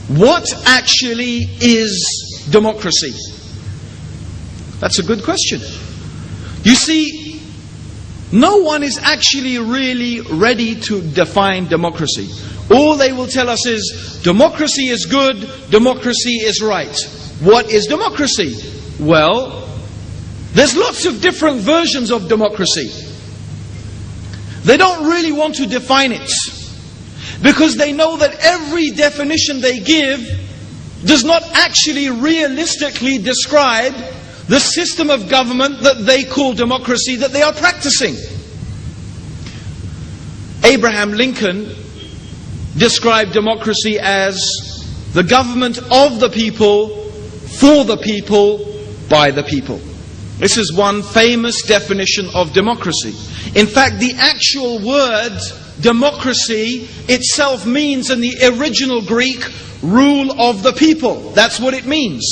What actually is democracy? That's a good question. You see, no one is actually really ready to define democracy. All they will tell us is, democracy is good, democracy is right. What is democracy? Well, there's lots of different versions of democracy. They don't really want to define it, because they know that every definition they give does not actually realistically describe the system of government that they call democracy that they are practicing. Abraham Lincoln described democracy as the government of the people, for the people, by the people. This is one famous definition of democracy. In fact, the actual word democracy itself means in the original Greek, rule of the people. That's what it means.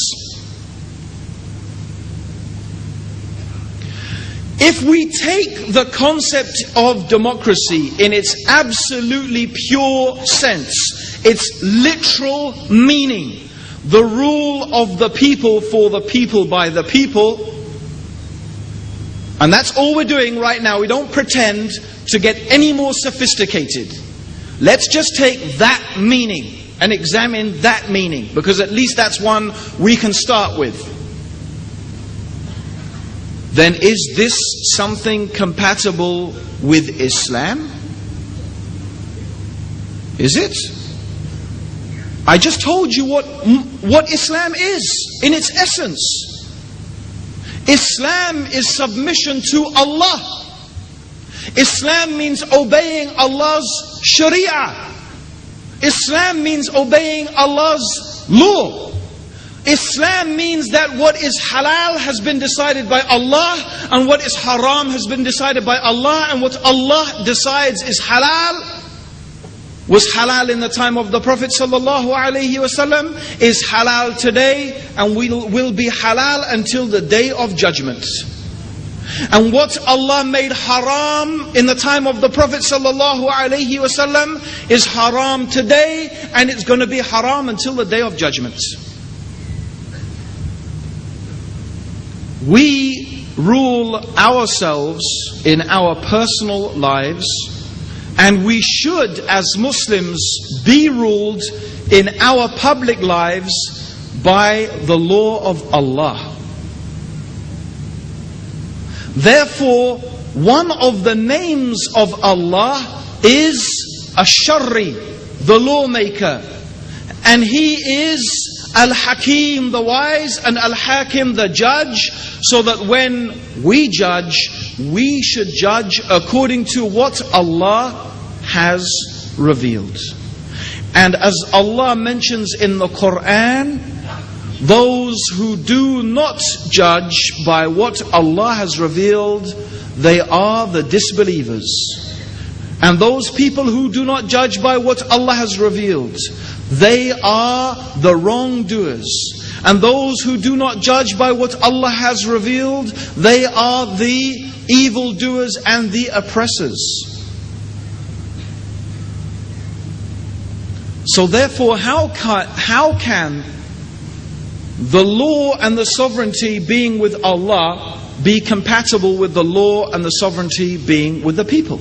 If we take the concept of democracy in its absolutely pure sense, its literal meaning, the rule of the people, for the people, by the people, and that's all we're doing right now. We don't pretend to get any more sophisticated. Let's just take that meaning and examine that meaning, because at least that's one we can start with. Then is this something compatible with Islam? Is it? I just told you what Islam is in its essence. Islam is submission to Allah. Islam means obeying Allah's Sharia. Islam means obeying Allah's law. Islam means that what is halal has been decided by Allah, and what is haram has been decided by Allah, and what Allah decides is halal, was halal in the time of the Prophet ﷺ, is halal today, and will be halal until the Day of Judgment. And what Allah made haram in the time of the Prophet ﷺ is haram today, and it's going to be haram until the Day of Judgment. We rule ourselves in our personal lives, and we should, as Muslims, be ruled in our public lives by the law of Allah. Therefore, one of the names of Allah is Ash-Shari, the lawmaker, and He is Al-Hakim, the wise, and Al-Hakim, the judge, so that when we judge, we should judge according to what Allah has revealed. And as Allah mentions in the Quran, those who do not judge by what Allah has revealed, they are the disbelievers. And those people who do not judge by what Allah has revealed, they are the wrongdoers. And those who do not judge by what Allah has revealed, they are the evildoers and the oppressors. So therefore, how can the law and the sovereignty being with Allah be compatible with the law and the sovereignty being with the people?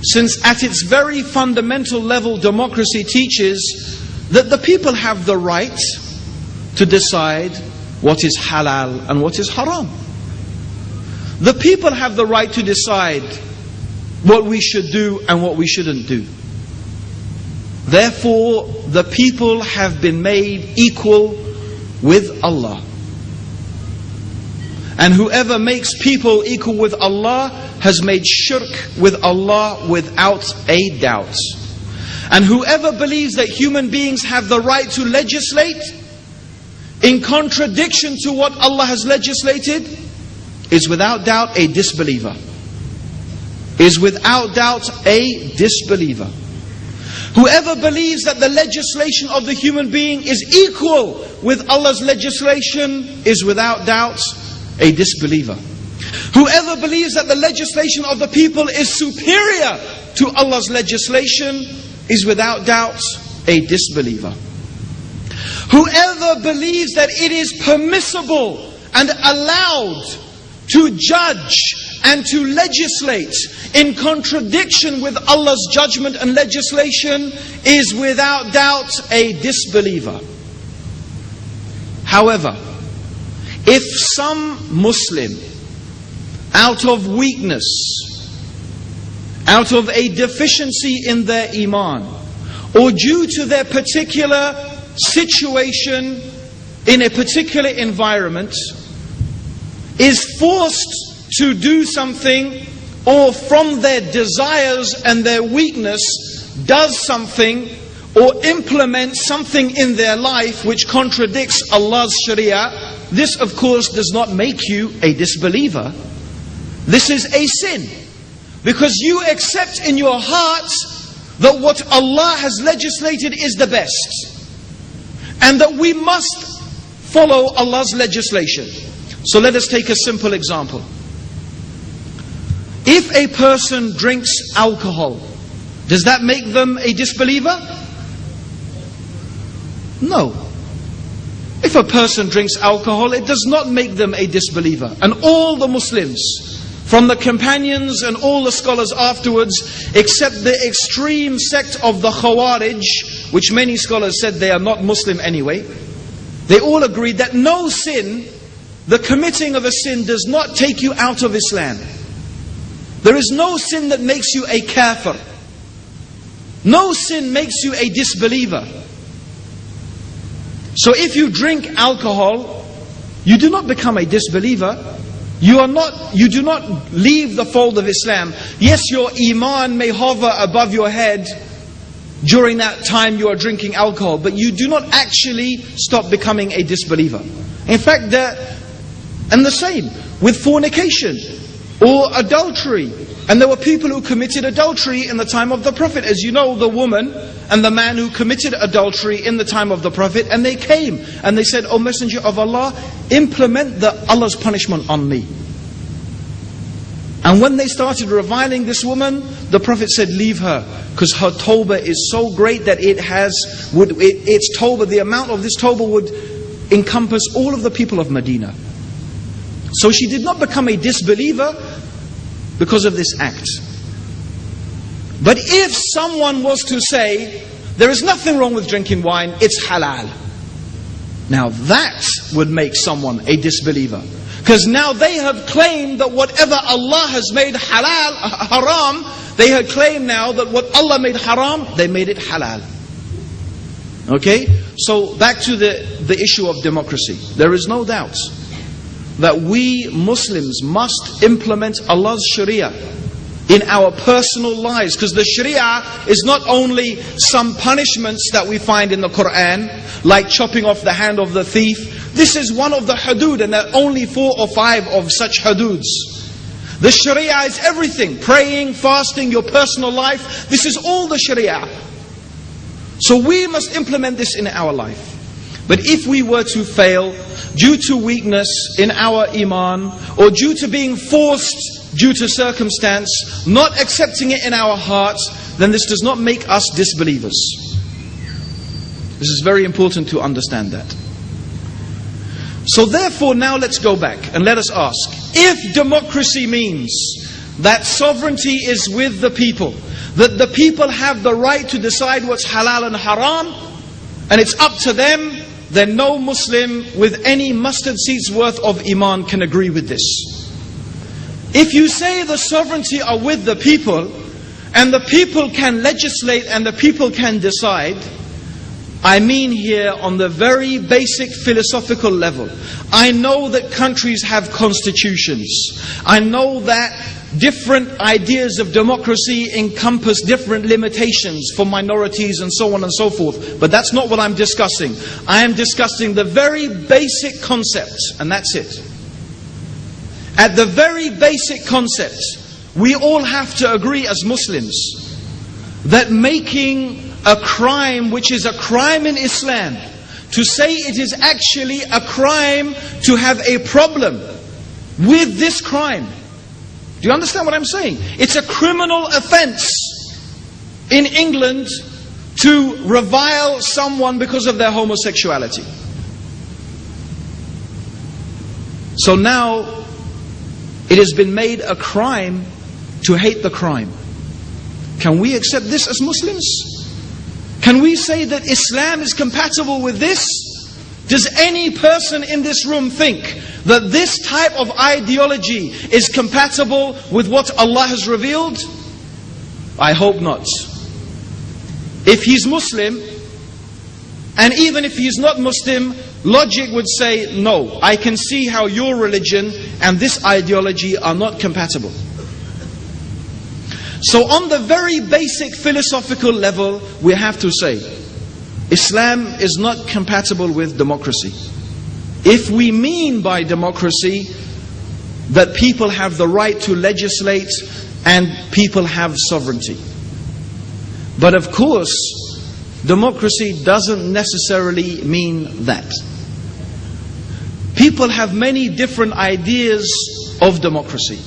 Since at its very fundamental level, democracy teaches that the people have the right to decide what is halal and what is haram. The people have the right to decide what we should do and what we shouldn't do. Therefore, the people have been made equal with Allah. And whoever makes people equal with Allah has made shirk with Allah without a doubt. And whoever believes that human beings have the right to legislate in contradiction to what Allah has legislated is without doubt a disbeliever. Is without doubt a disbeliever. Whoever believes that the legislation of the human being is equal with Allah's legislation is without doubt a disbeliever. Whoever believes that the legislation of the people is superior to Allah's legislation is without doubt a disbeliever. Whoever believes that it is permissible and allowed to judge and to legislate in contradiction with Allah's judgment and legislation is without doubt a disbeliever. However, if some Muslim, out of weakness, out of a deficiency in their iman, or due to their particular situation in a particular environment, is forced to do something, or from their desires and their weakness does something or implements something in their life which contradicts Allah's Sharia, this of course does not make you a disbeliever. This is a sin, because you accept in your heart that what Allah has legislated is the best, and that we must follow Allah's legislation. So let us take a simple example. If a person drinks alcohol, does that make them a disbeliever? No. If a person drinks alcohol, it does not make them a disbeliever. And all the Muslims, from the companions and all the scholars afterwards, except the extreme sect of the Khawarij, which many scholars said they are not Muslim anyway, they all agreed that no sin, the committing of a sin, does not take you out of Islam. There is no sin that makes you a kafir. No sin makes you a disbeliever. So if you drink alcohol, you do not become a disbeliever. You do not leave the fold of Islam. Yes, your iman may hover above your head during that time you are drinking alcohol, but you do not actually stop becoming a disbeliever. In fact, and the same with fornication or adultery. And there were people who committed adultery in the time of the Prophet. As you know, the woman and the man who committed adultery in the time of the Prophet, and they came and they said, "O Messenger of Allah, implement Allah's punishment on me." And when they started reviling this woman, the Prophet said, "Leave her, because her tawbah is so great that its tawbah, the amount of this tawbah would encompass all of the people of Medina." So she did not become a disbeliever because of this act. But if someone was to say, there is nothing wrong with drinking wine, it's halal, now that would make someone a disbeliever. Because now they have claimed that whatever Allah has made haram, they had claimed now that what Allah made haram, they made it halal. Okay? So back to the issue of democracy. There is no doubt that we Muslims must implement Allah's Sharia in our personal lives. Because the Sharia is not only some punishments that we find in the Quran, like chopping off the hand of the thief. This is one of the hudud, and there are only 4 or 5 of such hududs. The Sharia is everything. Praying, fasting, your personal life. This is all the Sharia. So we must implement this in our life. But if we were to fail due to weakness in our iman, or due to being forced due to circumstance, not accepting it in our hearts, then this does not make us disbelievers. This is very important to understand that. So therefore, now let's go back and let us ask, if democracy means that sovereignty is with the people, that the people have the right to decide what's halal and haram, and it's up to them, then no Muslim with any mustard seed's worth of iman can agree with this. If you say the sovereignty are with the people, and the people can legislate and the people can decide, I mean here on the very basic philosophical level. I know that countries have constitutions. I know that different ideas of democracy encompass different limitations for minorities and so on and so forth. But that's not what I'm discussing. I am discussing the very basic concept, and that's it. At the very basic concept, we all have to agree as Muslims that making a crime which is a crime in Islam, to say it is actually a crime to have a problem with this crime. Do you understand what I'm saying? It's a criminal offence in England to revile someone because of their homosexuality. So now it has been made a crime to hate the crime. Can we accept this as Muslims? Can we say that Islam is compatible with this? Does any person in this room think that this type of ideology is compatible with what Allah has revealed? I hope not. If he's Muslim, and even if he's not Muslim, logic would say, no, I can see how your religion and this ideology are not compatible. So on the very basic philosophical level, we have to say, Islam is not compatible with democracy. If we mean by democracy that people have the right to legislate and people have sovereignty. But of course, democracy doesn't necessarily mean that. People have many different ideas of democracy.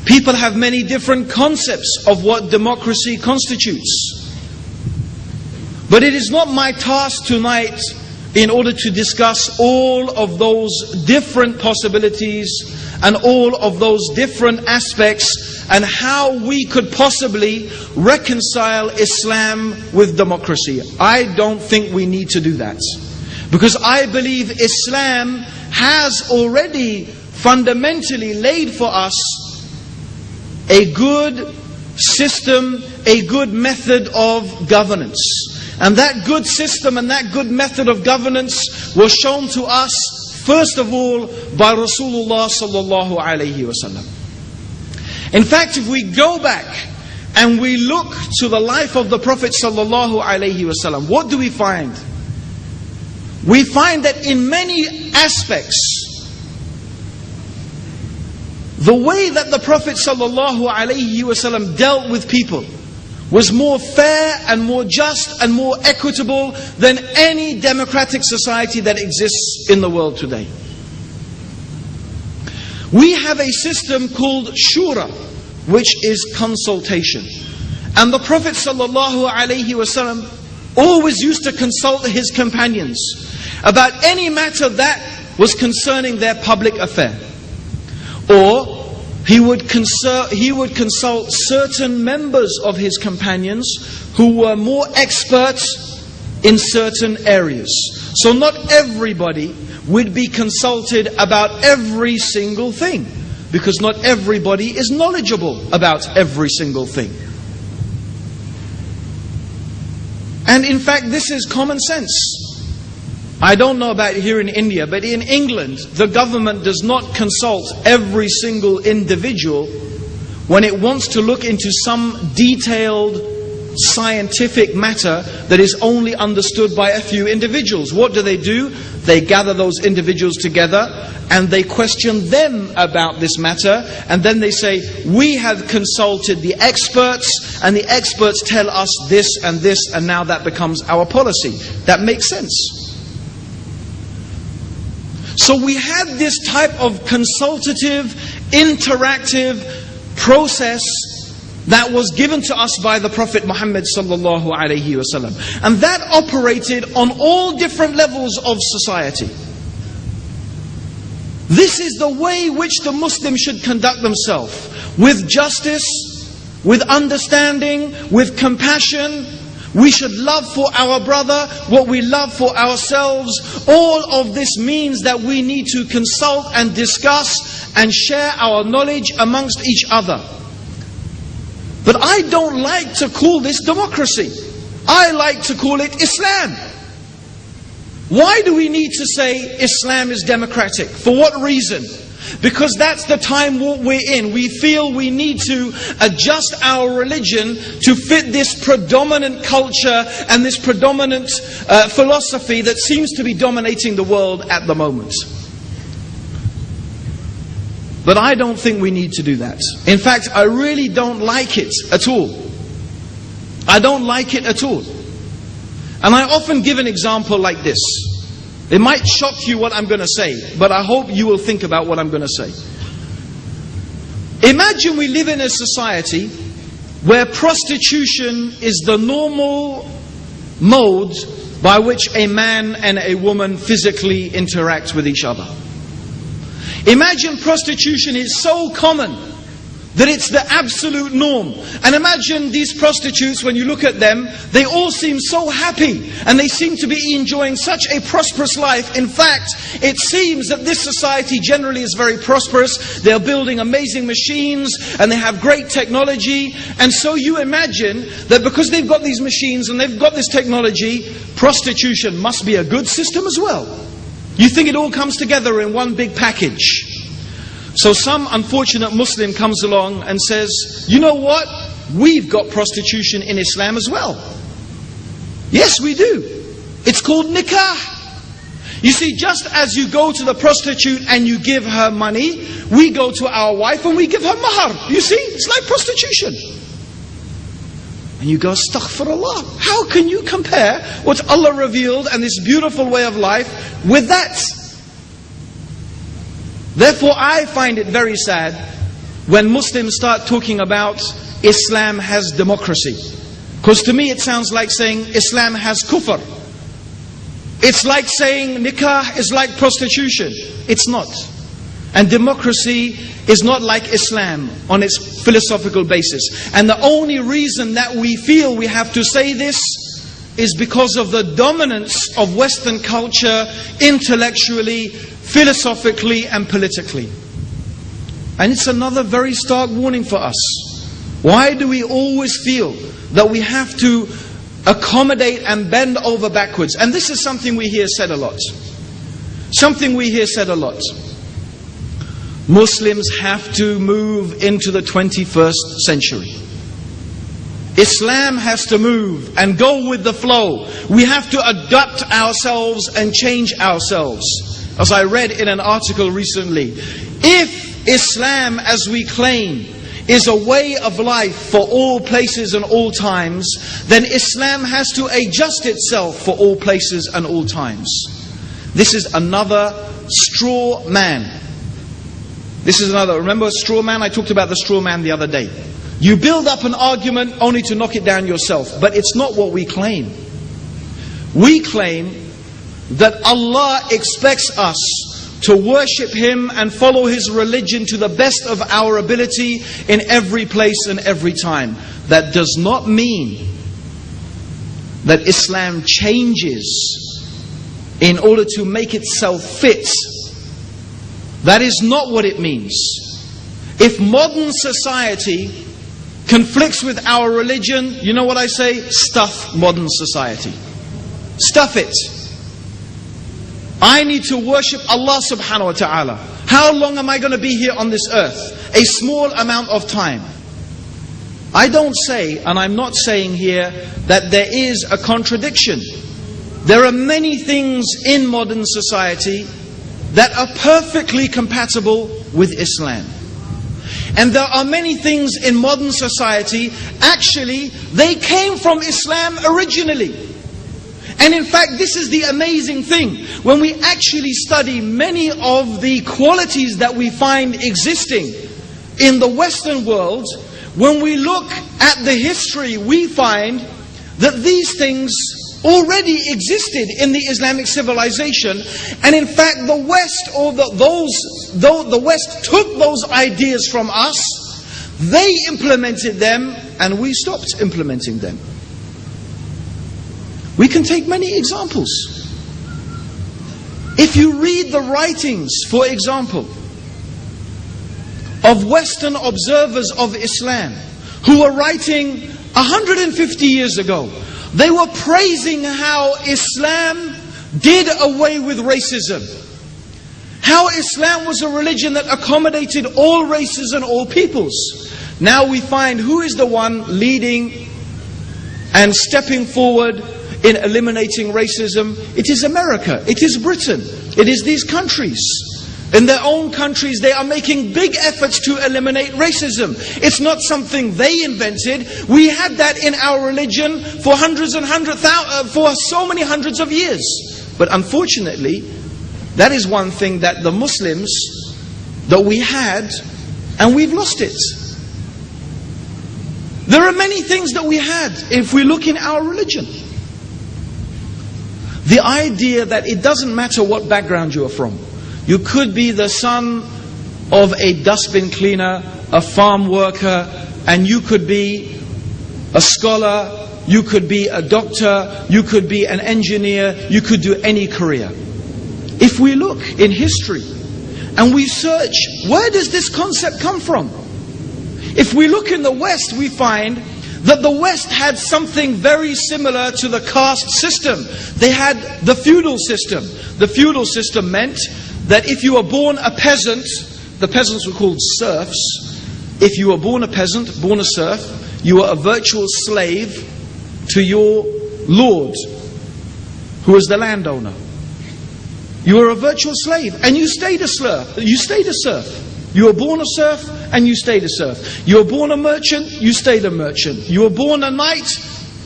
People have many different concepts of what democracy constitutes. But it is not my task tonight, in order to discuss all of those different possibilities and all of those different aspects and how we could possibly reconcile Islam with democracy. I don't think we need to do that. Because I believe Islam has already fundamentally laid for us a good system, a good method of governance. And that good system and that good method of governance was shown to us, first of all, by Rasulullah sallallahu alayhi wasallam. In fact, if we go back and we look to the life of the Prophet sallallahu alayhi wasallam, what do we find? We find that in many aspects, the way that the Prophet ﷺ dealt with people was more fair and more just and more equitable than any democratic society that exists in the world today. We have a system called shura, which is consultation. And the Prophet ﷺ always used to consult his companions about any matter that was concerning their public affair. Or he would consult certain members of his companions who were more experts in certain areas. So not everybody would be consulted about every single thing, because not everybody is knowledgeable about every single thing. And in fact, this is common sense. I don't know about here in India, but in England, the government does not consult every single individual when it wants to look into some detailed scientific matter that is only understood by a few individuals. What do? They gather those individuals together and they question them about this matter, and then they say, we have consulted the experts and the experts tell us this and this, and now that becomes our policy. That makes sense. So we had this type of consultative, interactive process that was given to us by the Prophet Muhammad sallallahu alaihi wasallam, and that operated on all different levels of society. This is the way which the Muslim should conduct themselves, with justice, with understanding, with compassion. We should love for our brother what we love for ourselves. All of this means that we need to consult and discuss and share our knowledge amongst each other. But I don't like to call this democracy. I like to call it Islam. Why do we need to say Islam is democratic? For what reason? Because that's the time we're in. We feel we need to adjust our religion to fit this predominant culture and this predominant philosophy that seems to be dominating the world at the moment. But I don't think we need to do that. In fact, I really don't like it at all. I don't like it at all. And I often give an example like this. It might shock you what I'm going to say, but I hope you will think about what I'm going to say. Imagine we live in a society where prostitution is the normal mode by which a man and a woman physically interact with each other. Imagine prostitution is so common that it's the absolute norm. And imagine these prostitutes, when you look at them, they all seem so happy and they seem to be enjoying such a prosperous life. In fact, it seems that this society generally is very prosperous. They're building amazing machines and they have great technology. And so you imagine that because they've got these machines and they've got this technology, prostitution must be a good system as well. You think it all comes together in one big package. So some unfortunate Muslim comes along and says, you know what? We've got prostitution in Islam as well. Yes, we do. It's called nikah. You see, just as you go to the prostitute and you give her money, we go to our wife and we give her mahar. You see, it's like prostitution. And you go, astaghfirullah. How can you compare what Allah revealed and this beautiful way of life with that? Therefore, I find it very sad when Muslims start talking about Islam has democracy. Because to me it sounds like saying Islam has kufr. It's like saying nikah is like prostitution. It's not. And democracy is not like Islam on its philosophical basis. And the only reason that we feel we have to say this is because of the dominance of Western culture intellectually, philosophically and politically. And it's another very stark warning for us. Why do we always feel that we have to accommodate and bend over backwards? And this is something we hear said a lot. Something we hear said a lot. Muslims have to move into the 21st century. Islam has to move and go with the flow. We have to adapt ourselves and change ourselves. As I read in an article recently, if Islam, as we claim, is a way of life for all places and all times, then Islam has to adjust itself for all places and all times. This is another straw man. Remember straw man? I talked about the straw man the other day. You build up an argument only to knock it down yourself. But it's not what we claim. We claim that Allah expects us to worship Him and follow His religion to the best of our ability in every place and every time. That does not mean that Islam changes in order to make itself fit. That is not what it means. If modern society conflicts with our religion, you know what I say? Stuff modern society. Stuff it. I need to worship Allah subhanahu wa ta'ala. How long am I going to be here on this earth? A small amount of time. I don't say, and I'm not saying here, that there is a contradiction. There are many things in modern society that are perfectly compatible with Islam. And there are many things in modern society, actually, they came from Islam originally. And in fact, this is the amazing thing. When we actually study many of the qualities that we find existing in the Western world, when we look at the history, we find that these things already existed in the Islamic civilization. And in fact, the West, the West took those ideas from us, they implemented them, and we stopped implementing them. We can take many examples. If you read the writings, for example, of Western observers of Islam, who were writing 150 years ago, they were praising how Islam did away with racism. How Islam was a religion that accommodated all races and all peoples. Now we find who is the one leading and stepping forward in eliminating racism. It is America. It is Britain. It is these countries. In their own countries, they are making big efforts to eliminate racism. It's not something they invented. We had that in our religion for for so many hundreds of years. But unfortunately, that is one thing that the Muslims, that we had, and we've lost it. There are many things that we had if we look in our religion. The idea that it doesn't matter what background you are from. You could be the son of a dustbin cleaner, a farm worker, and you could be a scholar, you could be a doctor, you could be an engineer, you could do any career. If we look in history and we search, where does this concept come from? If we look in the West, we find that the West had something very similar to the caste system. They had the feudal system. The feudal system meant that if you were born a peasant, the peasants were called serfs. If you were born a peasant, born a serf, you were a virtual slave to your lord, who was the landowner. You were a virtual slave, and you stayed a serf. You stayed a serf. You were born a serf, and you stayed a serf. You were born a merchant, you stayed a merchant. You were born a knight,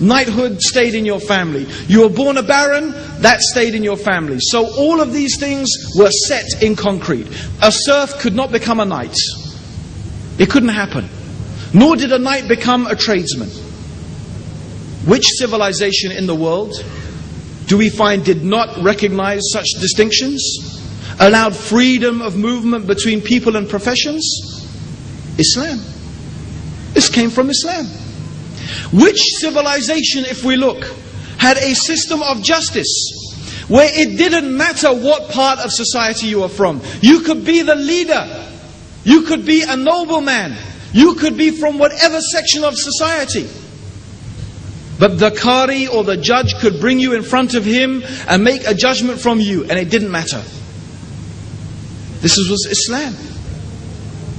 knighthood stayed in your family. You were born a baron, that stayed in your family. So all of these things were set in concrete. A serf could not become a knight. It couldn't happen. Nor did a knight become a tradesman. Which civilization in the world do we find did not recognize such distinctions? Allowed freedom of movement between people and professions? Islam. This came from Islam. Which civilization, if we look, had a system of justice where it didn't matter what part of society you are from? You could be the leader. You could be a nobleman. You could be from whatever section of society. But the Qari or the judge could bring you in front of him and make a judgment from you, and it didn't matter. This was Islam.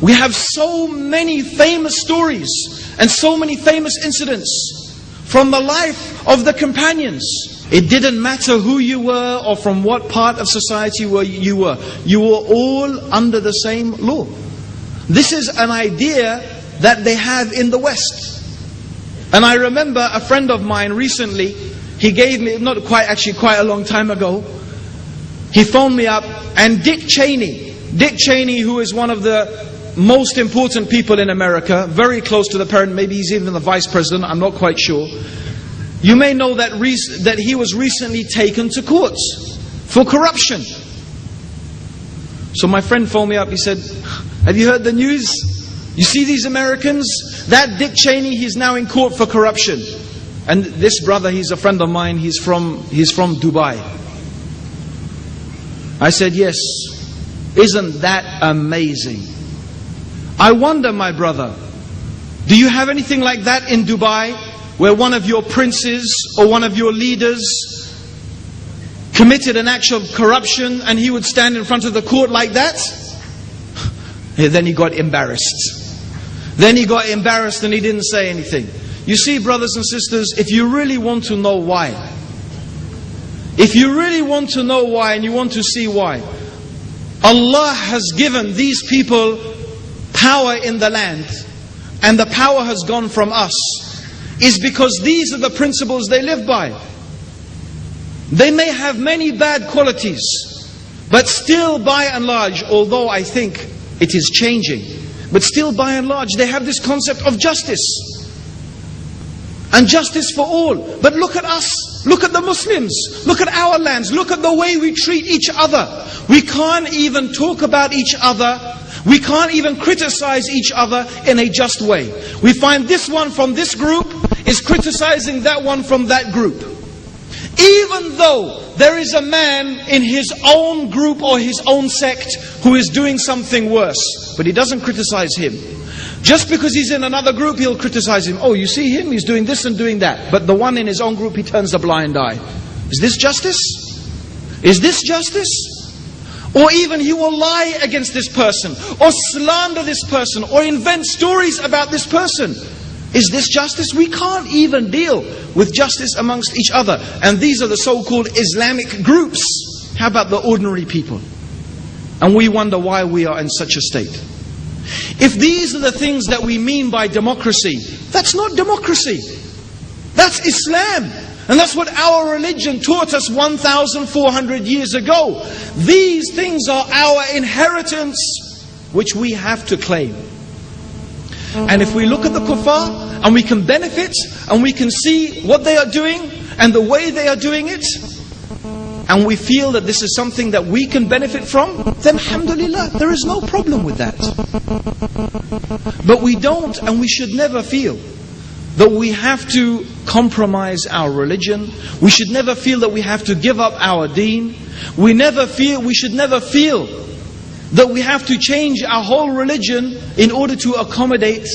We have so many famous stories and so many famous incidents from the life of the companions. It didn't matter who you were or from what part of society you were. You were all under the same law. This is an idea that they have in the West. And I remember a friend of mine recently, he gave me, quite a long time ago, he phoned me up, and Dick Cheney, who is one of the most important people in America, very close to the president, maybe he's even the vice president, I'm not quite sure. You may know that he was recently taken to court for corruption. So my friend phoned me up, he said, have you heard the news? You see these Americans? That Dick Cheney, he's now in court for corruption. And this brother, he's a friend of mine, he's from Dubai. I said, yes. Isn't that amazing? I wonder, my brother, do you have anything like that in Dubai, where one of your princes or one of your leaders committed an act of corruption and he would stand in front of the court like that? Then he got embarrassed. Then he got embarrassed and he didn't say anything. You see, brothers and sisters, if you really want to know why, if you really want to know why and you want to see why, Allah has given these people power in the land, and the power has gone from us, is because these are the principles they live by. They may have many bad qualities, but still by and large, although I think it is changing, but still by and large they have this concept of justice. And justice for all. But look at us. Look at the Muslims. Look at our lands. Look at the way we treat each other. We can't even talk about each other. We can't even criticize each other in a just way. We find this one from this group is criticizing that one from that group. Even though there is a man in his own group or his own sect who is doing something worse, but he doesn't criticize him. Just because he's in another group, he'll criticize him. Oh, you see him? He's doing this and doing that. But the one in his own group, he turns a blind eye. Is this justice? Is this justice? Or even he will lie against this person, or slander this person, or invent stories about this person. Is this justice? We can't even deal with justice amongst each other. And these are the so-called Islamic groups. How about the ordinary people? And we wonder why we are in such a state. If these are the things that we mean by democracy, that's not democracy. That's Islam. And that's what our religion taught us 1,400 years ago. These things are our inheritance, which we have to claim. And if we look at the kuffar and we can benefit and we can see what they are doing and the way they are doing it, and we feel that this is something that we can benefit from, then alhamdulillah, there is no problem with that. But we don't, and we should never feel that we have to compromise our religion. We should never feel that we have to give up our deen. We should never feel that we have to change our whole religion in order to accommodate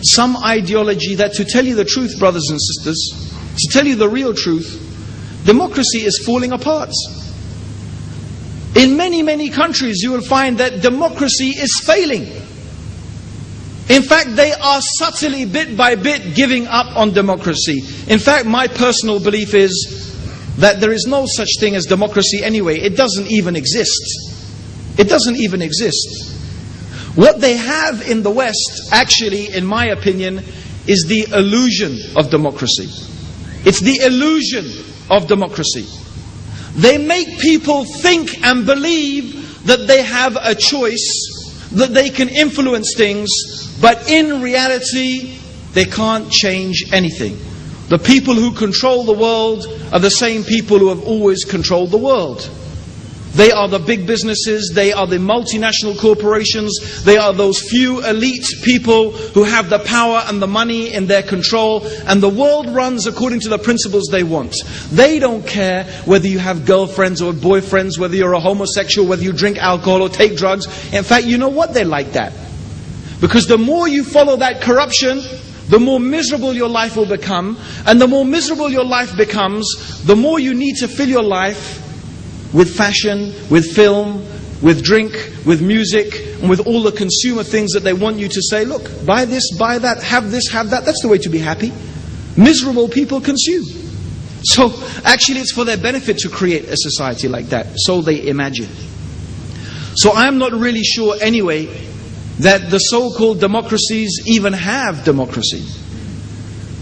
some ideology that, to tell you the truth, brothers and sisters, to tell you the real truth, democracy is falling apart. In many, many countries you will find that democracy is failing. In fact, they are subtly, bit by bit, giving up on democracy. In fact, my personal belief is that there is no such thing as democracy anyway. It doesn't even exist. It doesn't even exist. What they have in the West, actually, in my opinion, is the illusion of democracy. It's the illusion of democracy. They make people think and believe that they have a choice, that they can influence things, but in reality, they can't change anything. The people who control the world are the same people who have always controlled the world. They are the big businesses, they are the multinational corporations, they are those few elite people who have the power and the money in their control, and the world runs according to the principles they want. They don't care whether you have girlfriends or boyfriends, whether you're a homosexual, whether you drink alcohol or take drugs. In fact, you know what? They're like that. Because the more you follow that corruption, the more miserable your life will become. And the more miserable your life becomes, the more you need to fill your life with fashion, with film, with drink, with music, and with all the consumer things that they want you to say, look, buy this, buy that, have this, have that. That's the way to be happy. Miserable people consume. So actually it's for their benefit to create a society like that. So they imagine. So I'm not really sure anyway that the so-called democracies even have democracy.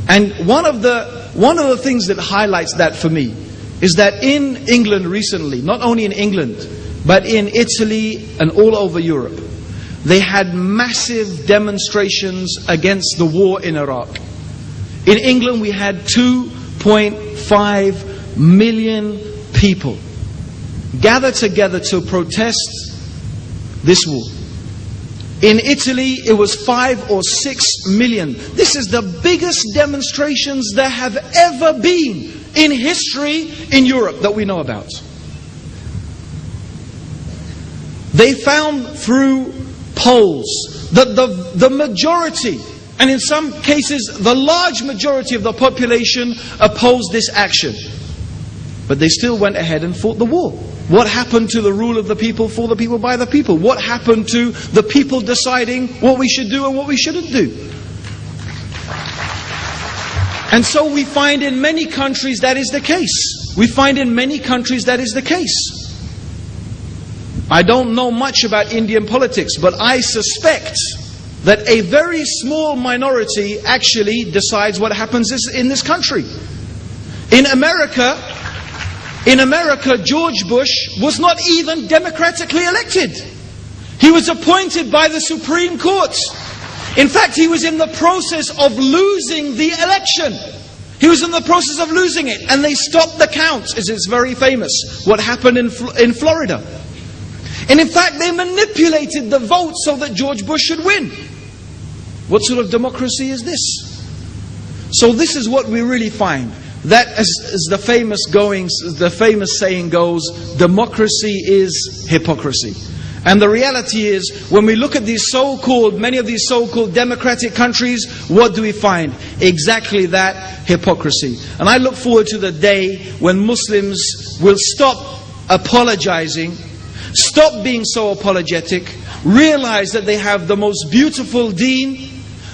And one of the things that highlights that for me is that in England recently, not only in England, but in Italy and all over Europe, they had massive demonstrations against the war in Iraq. In England we had 2.5 million people gathered together to protest this war. In Italy, it was 5 or 6 million. This is the biggest demonstrations there have ever been in history in Europe that we know about. They found through polls that the majority, and in some cases the large majority of the population opposed this action. But they still went ahead and fought the war. What happened to the rule of the people, for the people, by the people? What happened to the people deciding what we should do and what we shouldn't do? And so we find in many countries that is the case. We find in many countries that is the case. I don't know much about Indian politics, but I suspect that a very small minority actually decides what happens in this country. In America, George Bush was not even democratically elected. He was appointed by the Supreme Court. In fact, he was in the process of losing the election. He was in the process of losing it, and they stopped the count, as it's very famous, what happened in Florida. And in fact, they manipulated the vote so that George Bush should win. What sort of democracy is this? So this is what we really find. That, as the famous saying goes, democracy is hypocrisy. And the reality is, when we look at many of these so-called democratic countries, what do we find? Exactly that, hypocrisy. And I look forward to the day when Muslims will stop apologizing, stop being so apologetic, realize that they have the most beautiful deen,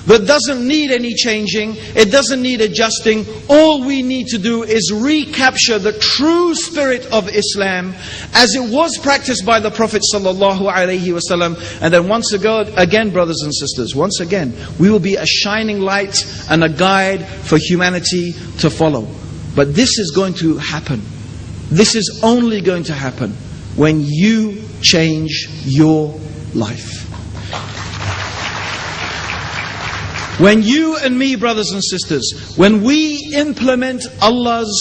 that doesn't need any changing, it doesn't need adjusting. All we need to do is recapture the true spirit of Islam as it was practiced by the Prophet ﷺ. And then once again, brothers and sisters, once again, we will be a shining light and a guide for humanity to follow. But this is going to happen. This is only going to happen when you change your life. When you and me, brothers and sisters, when we implement Allah's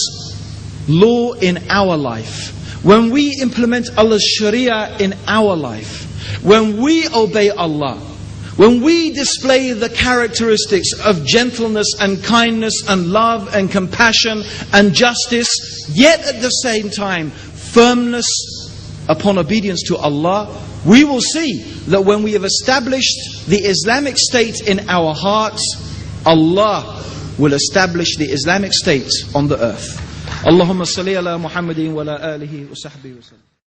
law in our life, when we implement Allah's Sharia in our life, when we obey Allah, when we display the characteristics of gentleness and kindness and love and compassion and justice, yet at the same time firmness upon obedience to Allah, we will see that when we have established the Islamic State in our hearts, Allah will establish the Islamic State on the earth. Allahumma salli ala Muhammadin wa ala alihi wa sahbihi wa sallam.